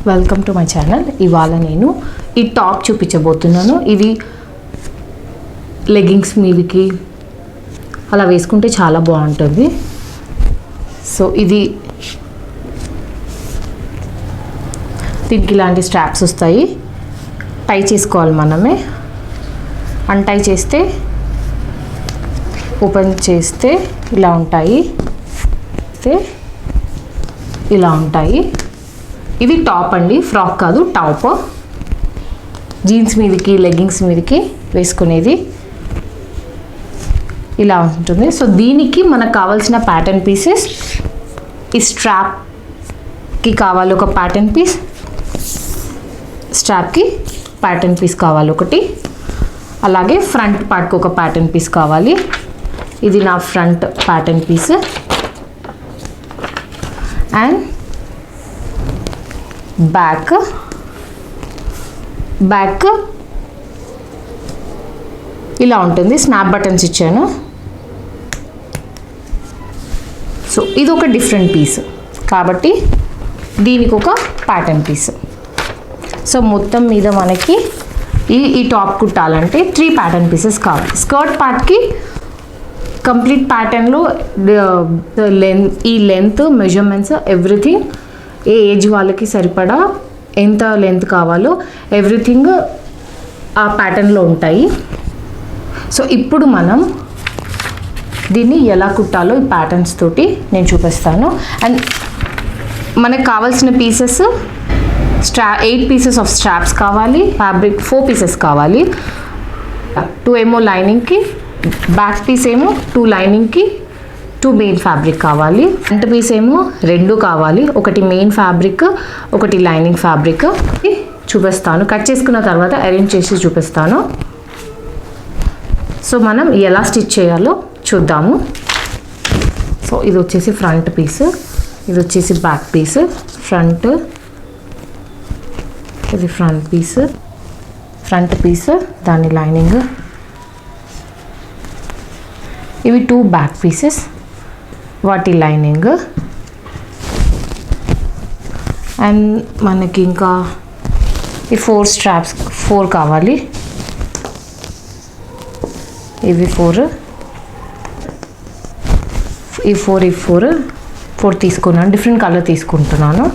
Welcome to my channel. ఇవాళ నేను ఈ టాప్ చూపించబోతున్నాను. ఇది లెగ్గింగ్స్ మీదకి అలా వేసుకుంటే చాలా బాగుంటుంది. సో ఇది దీనికి ఇలాంటి స్ట్రాప్స్ వస్తాయి. టై చేసుకోవాలి మనమే. అన్టై చేస్తే ఓపెన్ చేస్తే ఇలా ఉంటాయి. ఇలా ఉంటాయి. ఇది టాప్ అండి, ఫ్రాక్ కాదు, టాప్. జీన్స్ మీదకి లెగ్గింగ్స్ మీదకి వేసుకునేది ఇలా ఉంటుంది. సో దీనికి మనకు కావాల్సిన ప్యాటర్న్ పీసెస్, ఈ స్ట్రాప్కి కావాలి ఒక ప్యాటర్న్ పీస్, స్ట్రాప్కి ప్యాటర్న్ పీస్ కావాలి ఒకటి, అలాగే ఫ్రంట్ పార్ట్కి ఒక ప్యాటర్న్ పీస్ కావాలి. ఇది నా front pattern piece. And back ఇలా ఉంటుంది. స్నాప్ బటన్స్ ఇచ్చాను. సో ఇది ఒక డిఫరెంట్ పీస్ కాబట్టి దీనికి ఒక ప్యాటర్న్ పీస్. సో మొత్తం మీద మనకి ఈ టాప్ కుట్టాలంటే 3 ప్యాటర్న్ పీసెస్ కావాలి. స్కర్ట్ పార్ట్కి కంప్లీట్ ప్యాటర్న్లో ఈ లెంత్ మెజర్మెంట్స్ ఎవ్రీథింగ్, ఏ ఏజ్ వాళ్ళకి సరిపడా ఎంత లెంత్ కావాలో ఎవ్రీథింగ్ ఆ ప్యాటర్న్లో ఉంటాయి. సో ఇప్పుడు మనం దీన్ని ఎలా కుట్టాలో ఈ ప్యాటర్న్స్ తోటి నేను చూపిస్తాను. అండ్ మనకు కావాల్సిన పీసెస్ 8 పీసెస్ ఆఫ్ స్ట్రాప్స్ కావాలి, ఫ్యాబ్రిక్ 4 పీసెస్ కావాలి, 2 ఏమో లైనింగ్కి, బ్యాక్ పీస్ ఏమో 2 లైనింగ్కి, 2 మెయిన్ ఫ్యాబ్రిక్ కావాలి. ఫ్రంట్ పీస్ ఏమో 2 కావాలి, ఒకటి మెయిన్ ఫ్యాబ్రిక్, ఒకటి లైనింగ్ ఫ్యాబ్రిక్. చూపిస్తాను, కట్ చేసుకున్న తర్వాత అరేంజ్ చేసి చూపిస్తాను. సో మనం ఎలా స్టిచ్ చేయాలో చూద్దాము. సో ఇది వచ్చేసి ఫ్రంట్ పీస్, ఇది వచ్చేసి బ్యాక్ పీస్. ఫ్రంట్, ఇది ఫ్రంట్ పీస్, దాని లైనింగ్. ఇవి 2 బ్యాక్ పీసెస్, వాటి లైనింగ్. అండ్ మనకి ఇంకా ఈ 4 స్ట్రాప్స్ 4 కావాలి. ఇవి 4, ఈ 4 తీసుకున్నాను. డిఫరెంట్ కలర్ తీసుకుంటున్నాను.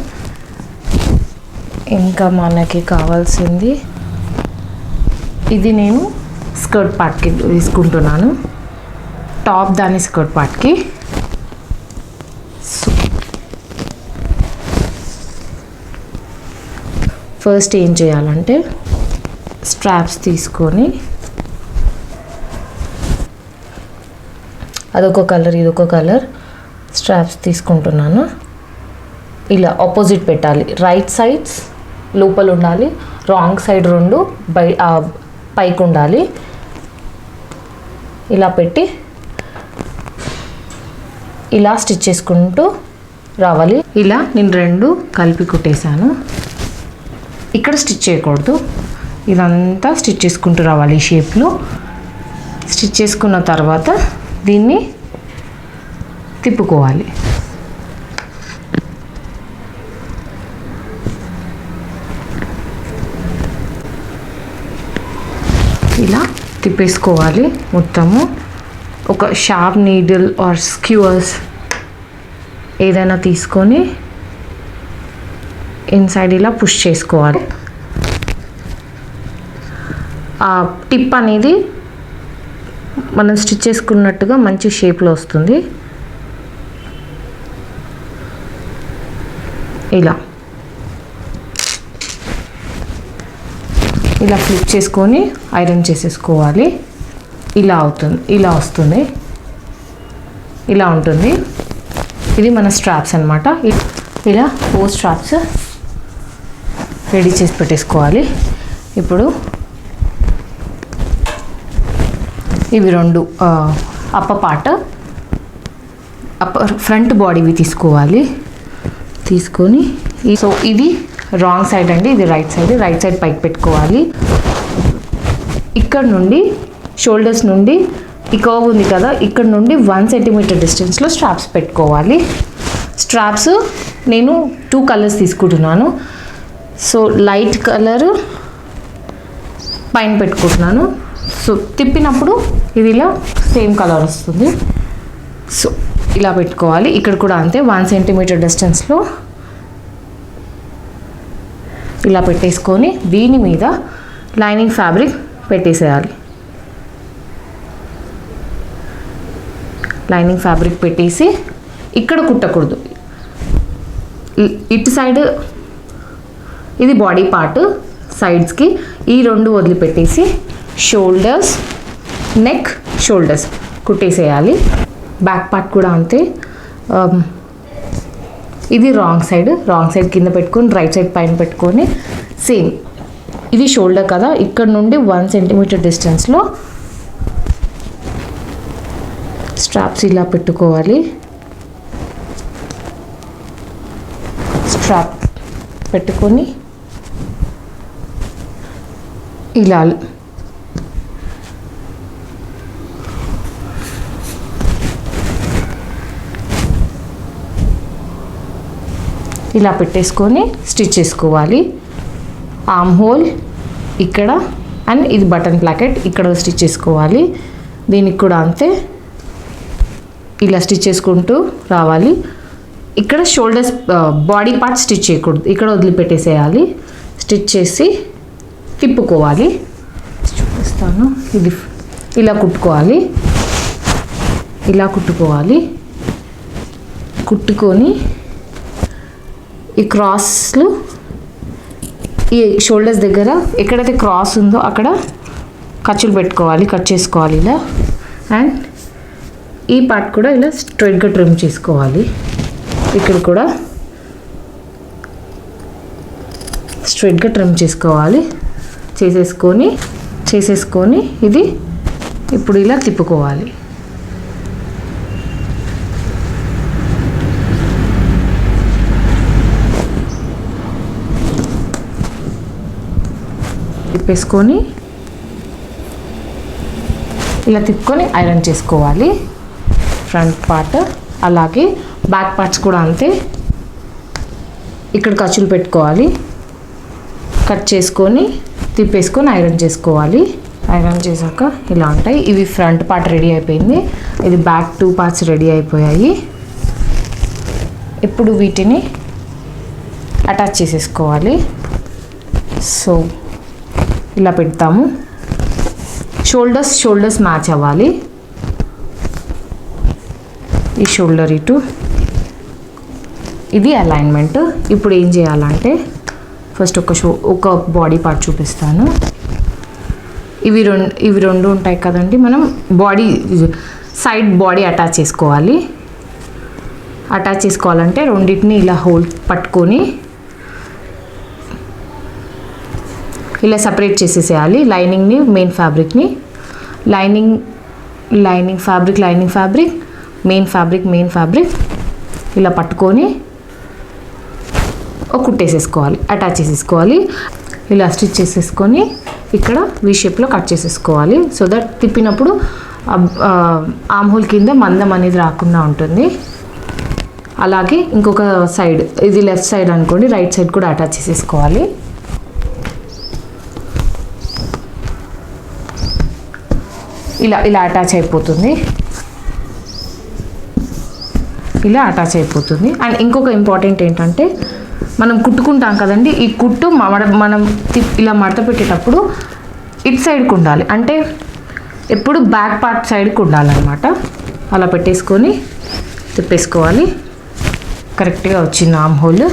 ఇంకా మనకి కావాల్సింది ఇది నేను స్కర్ట్ పార్ట్కి తీసుకుంటున్నాను. టాప్ దాని స్కర్ట్ పార్ట్కి. ఫస్ట్ ఏం చేయాలంటే స్ట్రాప్స్ తీసుకొని అదొక కలర్, ఇదొక కలర్ స్ట్రాప్స్ తీసుకుంటున్నాను. ఇలా ఆపోజిట్ పెట్టాలి. రైట్ సైడ్స్ లోపల ఉండాలి, రాంగ్ సైడ్ 2 పైకి ఉండాలి. ఇలా పెట్టి ఇలా స్టిచ్ చేసుకుంటూ రావాలి. ఇలా నేను 2 కలిపి కుట్టేశాను. ఇక్కడ స్టిచ్ చేయకూడదు, ఇదంతా స్టిచ్ చేసుకుంటూ రావాలి. ఈ షేప్లో స్టిచ్ చేసుకున్న తర్వాత దీన్ని తిప్పుకోవాలి. ఇలా తిప్పేసుకోవాలి మొత్తము. ఒక షార్ప్ నీడిల్ ఆర్ స్క్యూవర్స్ ఏదైనా తీసుకొని ఇన్సైడ్ ఇలా పుష్ చేసుకోవాలి. ఆ టిప్ అనేది మనం స్టిచ్ చేసుకున్నట్టుగా మంచి షేప్లో వస్తుంది. ఇలా ఫ్లిప్ చేసుకొని ఐరన్ చేసేసుకోవాలి. ఇలా వస్తుంది, ఇలా ఉంటుంది. ఇది మన స్ట్రాప్స్ అన్నమాట. ఇలా 4 స్ట్రాప్స్ రెడీ చేసి పెట్టేసుకోవాలి. ఇప్పుడు ఇవి 2 అప్పర్ పార్ట్, ఫ్రంట్ బాడీవి తీసుకోవాలి. తీసుకొని సో ఇది రాంగ్ సైడ్ అండి, ఇది రైట్ సైడ్ పైకి పెట్టుకోవాలి. ఇక్కడ నుండి షోల్డర్స్ నుండి ఈ కర్వ్ ఉంది కదా, ఇక్కడ నుండి 1 సెంటీమీటర్ డిస్టెన్స్లో స్ట్రాప్స్ పెట్టుకోవాలి. స్ట్రాప్స్ నేను 2 కలర్స్ తీసుకుంటున్నాను. సో లైట్ కలర్ పైన పెట్టుకుంటున్నాను. సో తిప్పినప్పుడు ఇది ఇలా సేమ్ కలర్ వస్తుంది. సో ఇలా పెట్టుకోవాలి. ఇక్కడ కూడా అంతే 1 సెంటీమీటర్ డిస్టెన్స్లో ఇలా పెట్టేసుకొని దీని మీద లైనింగ్ ఫ్యాబ్రిక్ పెట్టేసేయాలి. లైనింగ్ ఫ్యాబ్రిక్ పెట్టేసి ఇక్కడ కుట్టకూడదు. ఇటు సైడ్ ఇది బాడీ పార్ట్, సైడ్స్కి ఈ 2 వదిలిపెట్టేసి షోల్డర్స్, నెక్, షోల్డర్స్ కుట్టేసేయాలి. బ్యాక్ పార్ట్ కూడా అంతే. ఇది రాంగ్ సైడ్ కింద పెట్టుకొని రైట్ సైడ్ పైన పెట్టుకొని సేమ్ ఇది షోల్డర్ కదా, ఇక్కడ నుండి 1 సెంటీమీటర్ డిస్టెన్స్లో స్ట్రాప్స్ ఇలా పెట్టుకోవాలి. స్ట్రాప్ పెట్టుకొని ఇలా ఇలా పెట్టేసుకొని స్టిచ్ చేసుకోవాలి. ఆర్మ్ హోల్ ఇక్కడ అండ్ ఇది బటన్ ప్లాకెట్ ఇక్కడ స్టిచ్ చేసుకోవాలి. దీనికి కూడా అంతే ఇలా స్టిచ్ చేసుకుంటూ రావాలి. ఇక్కడ షోల్డర్స్ బాడీ పార్ట్ స్టిచ్ చేయకూడదు, ఇక్కడ వదిలిపెట్టేసేయాలి. స్టిచ్ చేసి తిప్పుకోవాలి. చూపిస్తాను. ఇది ఇలా కుట్టుకోవాలి. ఇలా కుట్టుకోవాలి. కుట్టుకొని ఈ క్రాస్లు ఈ షోల్డర్స్ దగ్గర ఎక్కడైతే క్రాస్ ఉందో అక్కడ ఖర్చులు పెట్టుకోవాలి, కట్ చేసుకోవాలి ఇలా. అండ్ ఈ పార్ట్ కూడా ఇలా స్ట్రైట్గా ట్రిమ్ చేసుకోవాలి. ఇక్కడ కూడా స్ట్రైట్గా ట్రిమ్ చేసుకోవాలి. చేసేసుకొని ఇది ఇప్పుడు ఇలా తిప్పుకోవాలి. తిప్పేసుకొని ఇలా తిప్పుకొని ఐరన్ చేసుకోవాలి ఫ్రంట్ పార్ట్. అలాగే బ్యాక్ పార్ట్స్ కూడా అంతే. ఇక్కడ ఖర్చులు పెట్టుకోవాలి, కట్ చేసుకొని తిప్పేసుకొని ఐరన్ చేసుకోవాలి. ఐరన్ చేశాక ఇలా ఉంటాయి. ఇవి ఫ్రంట్ పార్ట్ రెడీ అయిపోయింది. ఇది బ్యాక్ 2 పార్ట్స్ రెడీ అయిపోయాయి. ఇప్పుడు వీటిని అటాచ్ చేసేసుకోవాలి. సో ఇలా పెడతాము. షోల్డర్స్ మ్యాచ్ అవ్వాలి. ఈ షోల్డర్ ఇటు, ఇది అలైన్మెంట్. ఇప్పుడు ఏం చేయాలంటే ఫస్ట్ ఒక బాడీ పార్ట్ చూపిస్తాను. ఇవి రెండు ఉంటాయి కదండి, మనం సైడ్ బాడీ అటాచ్ చేసుకోవాలి. అటాచ్ చేసుకోవాలంటే రెండింటిని ఇలా హోల్డ్ పట్టుకొని ఇలా సపరేట్ చేసేసేయాలి. లైనింగ్ని, మెయిన్ ఫ్యాబ్రిక్ని. లైనింగ్ ఫ్యాబ్రిక్, మెయిన్ ఫ్యాబ్రిక్ ఇలా పట్టుకొని కుట్టేసేసుకోవాలి, అటాచ్ చేసేసుకోవాలి. ఇలా స్టిచ్ చేసేసుకొని ఇక్కడ వీ షేప్లో కట్ చేసేసుకోవాలి. సో దట్ తిప్పినప్పుడు ఆర్మ్ హోల్ కింద మందం అనేది రాకుండా ఉంటుంది. అలాగే ఇంకొక సైడ్, ఇది లెఫ్ట్ సైడ్ అనుకోండి, రైట్ సైడ్ కూడా అటాచ్ చేసేసుకోవాలి. ఇలా అటాచ్ అయిపోతుంది. అండ్ ఇంకొక ఇంపార్టెంట్ ఏంటంటే మనం కుట్టుకుంటాం కదండి, ఈ కుట్టు మనం ఇలా మడత పెట్టేటప్పుడు ఇటు సైడ్కి ఉండాలి. అంటే ఎప్పుడు బ్యాక్ పార్ట్ సైడ్కి ఉండాలన్నమాట. అలా పెట్టేసుకొని తిప్పేసుకోవాలి. కరెక్ట్గా వచ్చింది ఆర్మ్ హోల్.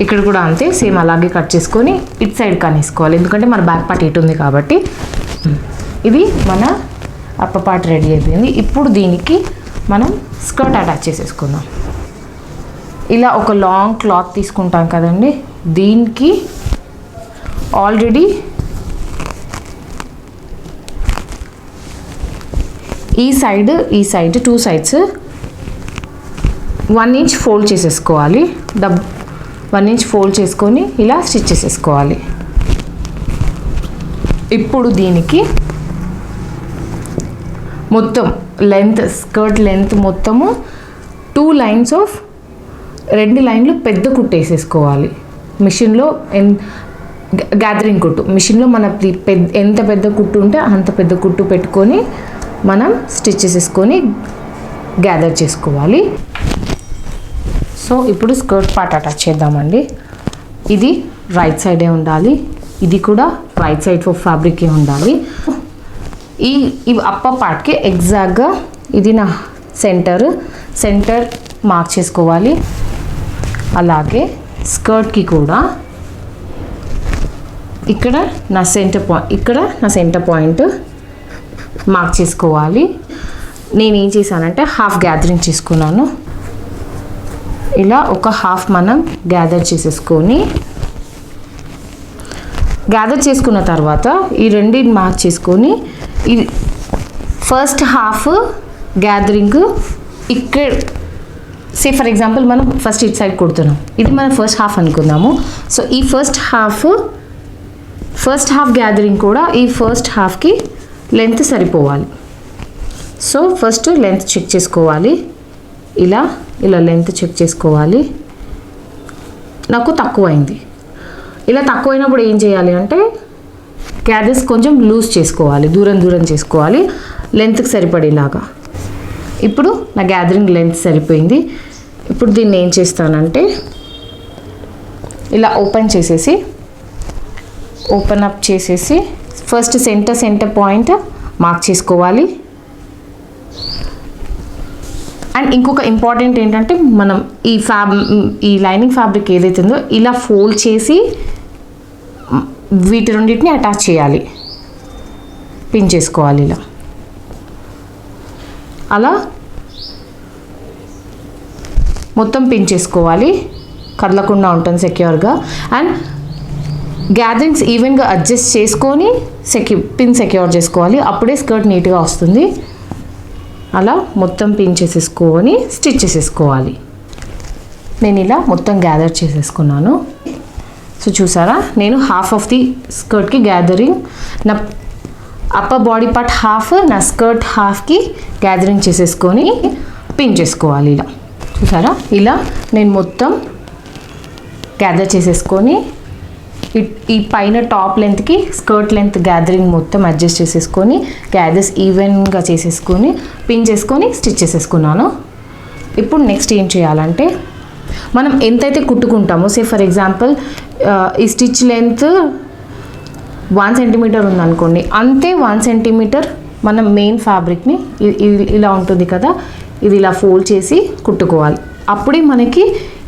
ఇక్కడ కూడా అంతే, సేమ్ అలాగే కట్ చేసుకొని ఇటు సైడ్ కనేసుకోవాలి. ఎందుకంటే మన బ్యాక్ పార్ట్ ఇటు ఉంది కాబట్టి. ఇది మన అప్పర్ పార్ట్ రెడీ అయిపోయింది. ఇప్పుడు దీనికి మనం స్కర్ట్ అటాచ్ చేసేసుకుందాం. ఇలా ఒక లాంగ్ క్లాత్ తీసుకుంటాం కదండి, దీనికి ఆల్రెడీ ఈ సైడ్ 2 sides 1 inch ఫోల్డ్ చేసేసుకోవాలి. 1 inch ఫోల్డ్ చేసుకొని ఇలా స్టిచ్ చేసేసుకోవాలి. ఇప్పుడు దీనికి మొత్తం లెంత్, స్కర్ట్ లెంత్ మొత్తము 2 lines ఆఫ్ 2 లైన్లు పెద్ద కుట్టు వేసేసుకోవాలి. మిషన్లో గ్యాదరింగ్ కుట్టు, మిషన్లో మన ఎంత పెద్ద కుట్టు ఉంటే అంత పెద్ద కుట్టు పెట్టుకొని మనం స్టిచ్ చేసేసుకొని గ్యాదర్ చేసుకోవాలి. సో ఇప్పుడు స్కర్ట్ పార్ట్ అటాచ్ చేద్దామండి. ఇది రైట్ సైడే ఉండాలి, ఇది కూడా రైట్ సైడ్ ఆఫ్ ఫ్యాబ్రికే ఉండాలి. ఈ అప్పర్ పార్ట్కి ఎగ్జాక్ట్గా ఇది నా సెంటర్ మార్క్ చేసుకోవాలి. అలాగే స్కర్ట్కి కూడా ఇక్కడ నా సెంటర్ పాయింట్ మార్క్ చేసుకోవాలి. నేను ఏం చేశానంటే హాఫ్ గ్యాదరింగ్ చేసుకున్నాను. ఇలా ఒక హాఫ్ మనం గ్యాదర్ చేసుకున్న తర్వాత ఈ రెండింటిని మార్క్ చేసుకొని ఇది ఫస్ట్ హాఫ్ గ్యాదరింగ్ ఇక్కడ సే ఫర్ ఎగ్జాంపుల్ మనం ఫస్ట్ ఇటు సైడ్ కుడుతున్నాం, ఇది మనం ఫస్ట్ హాఫ్ అనుకుందాము. సో ఈ ఫస్ట్ హాఫ్ గ్యాదరింగ్ కూడా ఈ ఫస్ట్ హాఫ్కి లెంత్ సరిపోవాలి. సో ఫస్ట్ లెంత్ చెక్ చేసుకోవాలి. ఇలా లెంత్ చెక్ చేసుకోవాలి. నాకు తక్కువైంది. ఇలా తక్కువైనప్పుడు ఏం చేయాలి అంటే గ్యాదర్స్ కొంచెం లూజ్ చేసుకోవాలి, దూరం చేసుకోవాలి లెంత్కి సరిపడేలాగా. ఇప్పుడు నా గ్యాదరింగ్ లెంత్ సరిపోయింది. ఇప్పుడు దీన్ని ఏం చేస్తానంటే ఇలా ఓపెన్ అప్ చేసేసి ఫస్ట్ సెంటర్ పాయింట్ మార్క్ చేసుకోవాలి. అండ్ ఇంకొక ఇంపార్టెంట్ ఏంటంటే మనం ఈ లైనింగ్ ఫ్యాబ్రిక్ ఏదైతే ఉందో ఇలా ఫోల్డ్ చేసి వీటి రెండింటిని అటాచ్ చేయాలి, పిన్ చేసుకోవాలి. అలా మొత్తం పిన్ చేసుకోవాలి, కదలకుండా ఉంటుంది సెక్యూర్గా. అండ్ గ్యాదరింగ్స్ ఈవెన్గా అడ్జస్ట్ చేసుకొని పిన్ సెక్యూర్ చేసుకోవాలి, అప్పుడే స్కర్ట్ నీట్గా వస్తుంది. అలా మొత్తం పిన్ చేసేసుకొని స్టిచ్ చేసేసుకోవాలి. నేను ఇలా మొత్తం గ్యాదర్ చేసేసుకున్నాను. సో చూసారా, నేను హాఫ్ ఆఫ్ ది స్కర్ట్కి గ్యాదరింగ్, నా అప్పర్ బాడీ పార్ట్ హాఫ్, నా స్కర్ట్ హాఫ్కి గ్యాదరింగ్ చేసేసుకొని పిన్ చేసుకోవాలి. ఇలా చూసారా, ఇలా నేను మొత్తం గ్యాదర్ చేసేసుకొని ఈ పైన టాప్ లెంత్కి స్కర్ట్ లెంత్ గ్యాదరింగ్ మొత్తం అడ్జస్ట్ చేసేసుకొని గ్యాదర్స్ ఈవెన్గా చేసేసుకొని పిన్ చేసుకొని స్టిచ్ చేసేసుకున్నాను. ఇప్పుడు నెక్స్ట్ ఏం చేయాలంటే మనం ఎంతైతే కుట్టుకుంటామో, సే ఫర్ ఎగ్జాంపుల్ ఈ స్టిచ్ లెంత్ 1 సెంటీమీటర్ ఉందనుకోండి, అంతే 1 సెంటీమీటర్ మనం మెయిన్ ఫ్యాబ్రిక్ని ఇలా ఉంటుంది కదా, ఇది ఇలా ఫోల్డ్ చేసి కుట్టుకోవాలి. అప్పుడే మనకి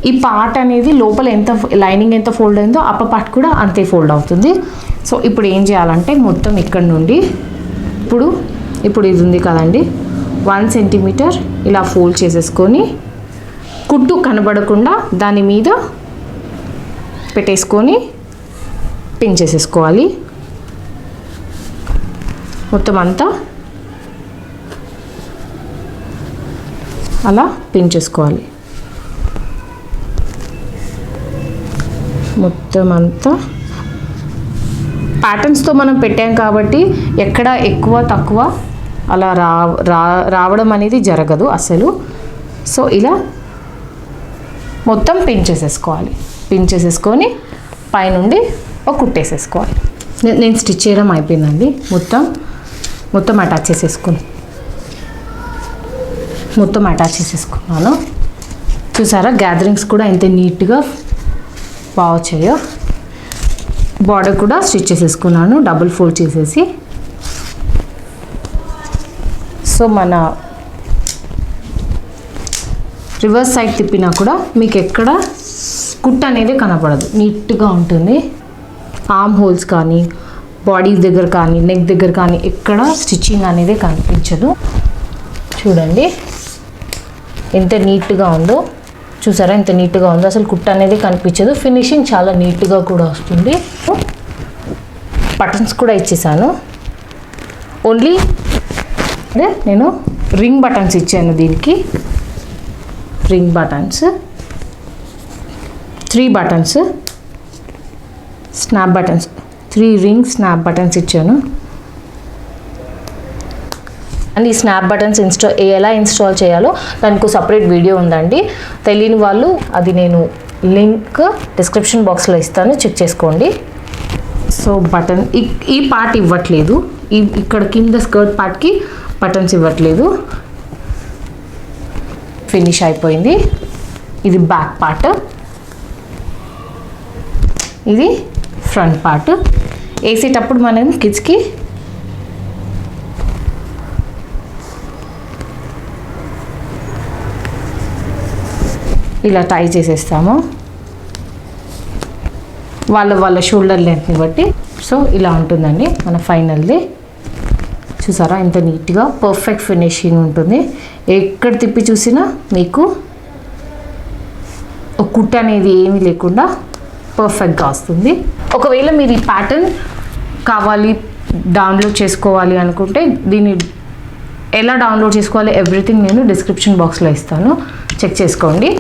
ఈ పార్ట్ అనేది లోపల లైనింగ్ ఎంత ఫోల్డ్ అయిందో అప్పర్ పార్ట్ కూడా అంతే ఫోల్డ్ అవుతుంది. సో ఇప్పుడు ఏం చేయాలంటే మొత్తం ఇక్కడ నుండి ఇప్పుడు ఇది ఉంది కదండి, 1 సెంటీమీటర్ ఇలా ఫోల్డ్ చేసేసుకొని కుట్టు కనబడకుండా దాని మీద పెట్టేసుకొని పిన్ చేసేసుకోవాలి. మొత్తం అంతా అలా పిన్ చేసుకోవాలి. మొత్తం అంతా ప్యాటర్న్స్తో మనం పెట్టాం కాబట్టి ఎక్కడ ఎక్కువ తక్కువ అలా రావడం అనేది జరగదు అసలు. సో ఇలా మొత్తం పిన్ చేసేసుకోవాలి. పిన్ చేసేసుకొని పైనుండి ఒక కుట్టేసేసుకోవాలి. నేను స్టిచ్ చేయడం అయిపోయిందండి. మొత్తం అటాచ్ చేసేసుకున్నాను. చూసారా, గ్యాదరింగ్స్ కూడా ఎంత నీట్గా బాగా వచ్చాయో. బార్డర్ కూడా స్టిచ్ చేసేసుకున్నాను డబుల్ ఫోల్డ్ చేసేసి. సో మన రివర్స్ సైడ్ తిప్పినా కూడా మీకు ఎక్కడ కుట్ అనేది కనపడదు, నీట్గా ఉంటుంది. ఆర్మ్ హోల్స్ కానీ, బాడీ దగ్గర కానీ, నెక్ దగ్గర కానీ ఎక్కడ స్టిచ్చింగ్ అనేది కనిపించదు. చూడండి ఎంత నీట్గా ఉందో. చూసారా ఎంత నీట్గా ఉందో, అసలు కుట్ట అనేది కనిపించదు. ఫినిషింగ్ చాలా నీట్గా కూడా వస్తుంది. బటన్స్ కూడా ఇచ్చేసాను. ఓన్లీ నేను రింగ్ బటన్స్ ఇచ్చాను దీనికి. Ring buttons 3 buttons, snap buttons 3 ring snap buttons ఇచ్చాను. అండ్ ఈ స్నాప్ బటన్స్ ఎలా ఇన్స్టాల్ చేయాలో దానికి సపరేట్ వీడియో ఉందండి. తెలియని వాళ్ళు అది నేను లింక్ డిస్క్రిప్షన్ బాక్స్లో ఇస్తాను, చెక్ చేసుకోండి. సో బటన్ ఈ పార్ట్ ఇవ్వట్లేదు, ఇక్కడ కింద స్కర్ట్ పార్ట్కి బటన్స్ ఇవ్వట్లేదు. ఫినిష్ అయిపోయింది. ఇది బ్యాక్ పార్ట్, ఇది ఫ్రంట్ పార్ట్. వేసేటప్పుడు మనం కిడ్స్కి ఇలా టై చేసేస్తాము వాళ్ళ షోల్డర్ లెంత్ని బట్టి. సో ఇలా ఉంటుందండి మన ఫైనల్ది. చూసారా ఎంత నీట్గా పర్ఫెక్ట్ ఫినిషింగ్ ఉంటుంది. ఎక్కడ తిప్పి చూసినా మీకు ఒక కుట్ట అనేది ఏమీ లేకుండా పర్ఫెక్ట్గా వస్తుంది. ఒకవేళ మీరు ఈ ప్యాటర్న్ కావాలి డౌన్లోడ్ చేసుకోవాలి అనుకుంటే దీన్ని ఎలా డౌన్లోడ్ చేసుకోవాలి ఎవ్రీథింగ్ నేను డిస్క్రిప్షన్ బాక్స్లో ఇస్తాను, చెక్ చేసుకోండి.